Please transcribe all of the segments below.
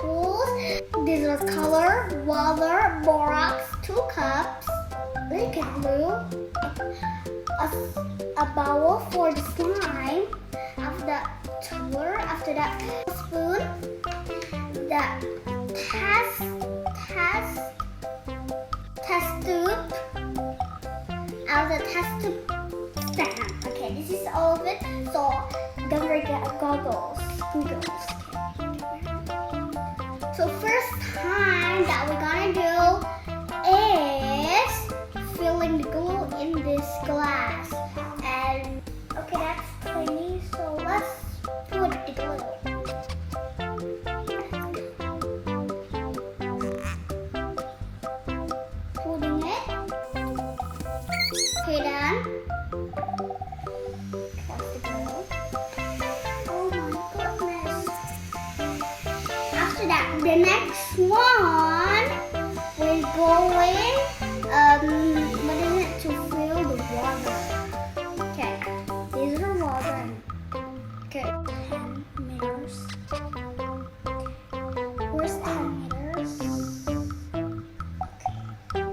tools. These are color, water, borax, 2 cups, liquid glue, a bowl for the slime, after that tool, after that spoon, the test tube, and the test tube stand. Okay, this is all of it. So don't forget goggles. So first time that we're gonna do is filling the glue in this glass. And okay, that's clean. So let's put the glue. Putting it. Okay, done. That's the glue. Oh my goodness. After that, the next one, we're going, what is it, to fill the water. Okay, these are water. Okay, 10 meters. Where's 10 meters? Okay,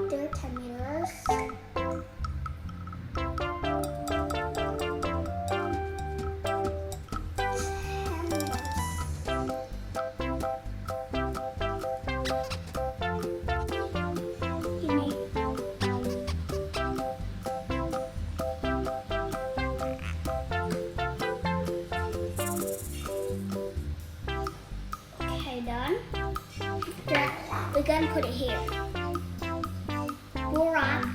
there are 10 meters. 10 meters. Done. We're gonna put it here. Borax.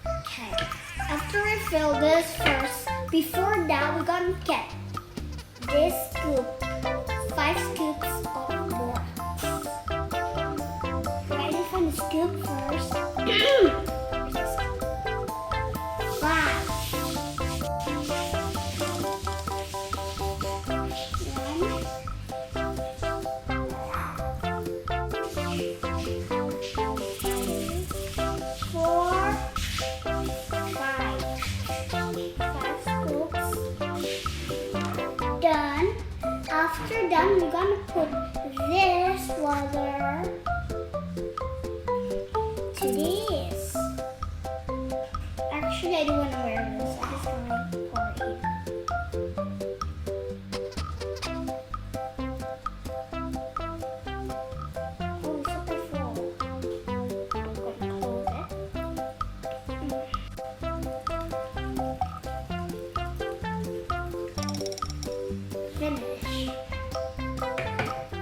Okay. After we fill this first, before that we're gonna get this scoop, 5 scoops of borax. Ready for the scoop first. 5. After done, we're gonna put this water to this. Actually, I don't want to wear this. I just want to pour it here. Oh, super full. I'm gonna close it. Finish.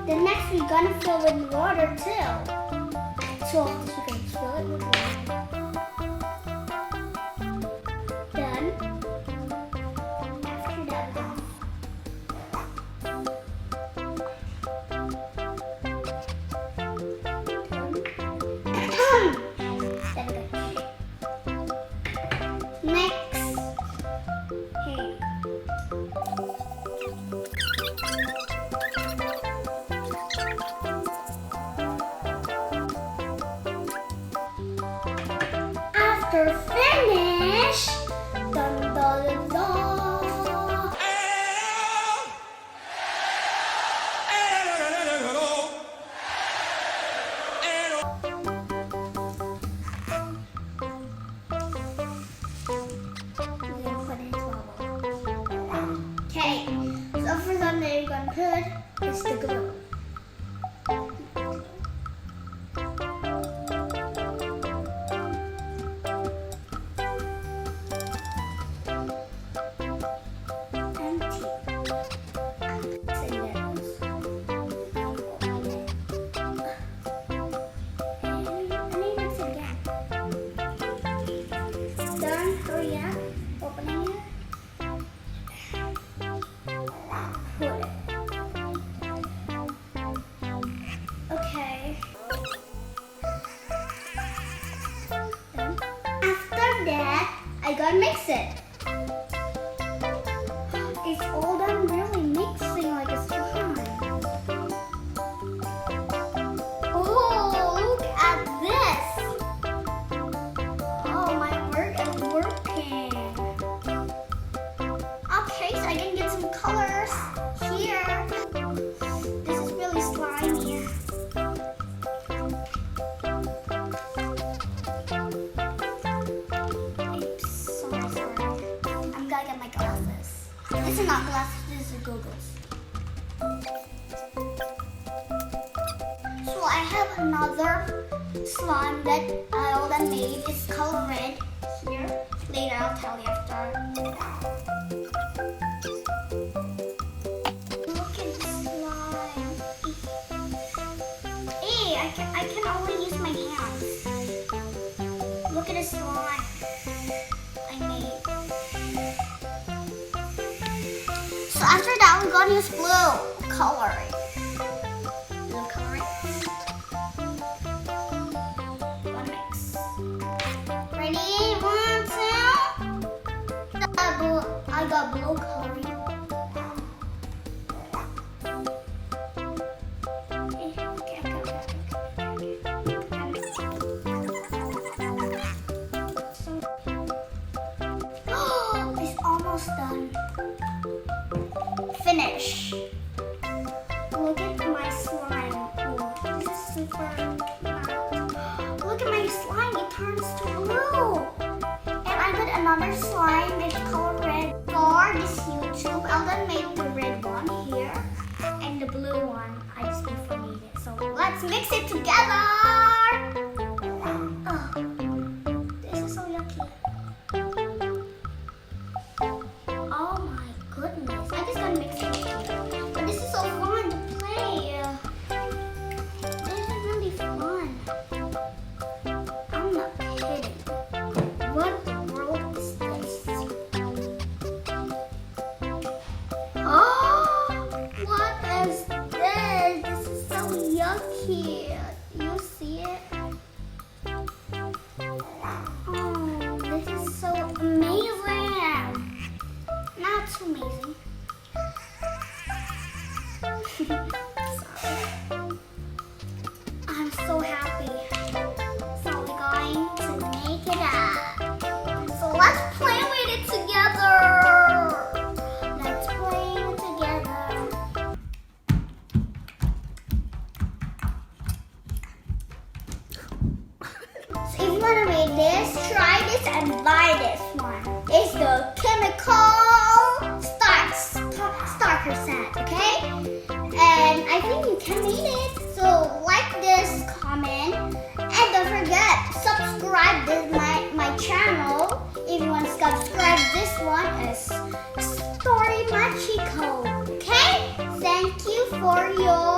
The next we're gonna fill with water too. So you can fill it with water. Done. After that, next. Hey. After finish, dun dun dun. Okay, so for something you're gonna put is the glue. I gotta mix it. It's all done really mixing like a slime. Oh, look at this. Oh, my work is working. Okay, so I can get some colors here. is not glasses, this is goggles. So I have another slime that I already made. It's color red here. Later I'll tell you after. Look at the slime. Hey, I can only use my hands. Look at the slime I made. So after that we're gonna use blue coloring. I got blue coloring. It's almost done. Finish. Look at my slime. Oh, this is super matte. Look at my slime. It turns to blue. And I got another slime that's color red. For this YouTube, I'll then make the red one here and the blue one. I just before made it. So let's mix it together. Oh, this is so yucky. Oh my goodness. I just gotta mix it here. But this is so fun to play. This is really fun. I'm not kidding. What the world is this? Oh, what is this? This is so yucky. You see it? Oh, this is so amazing. Not too amazing. Sorry. I'm so happy. So we're going to make it up. So let's play with it together. Let's play it together. So if you want to make this, try this and buy this one. It's the chemical starter set, okay? And I think you can make it. So like this, comment, and don't forget, subscribe to my channel. If you want to subscribe, this one is Story Machiko. Okay? Thank you for your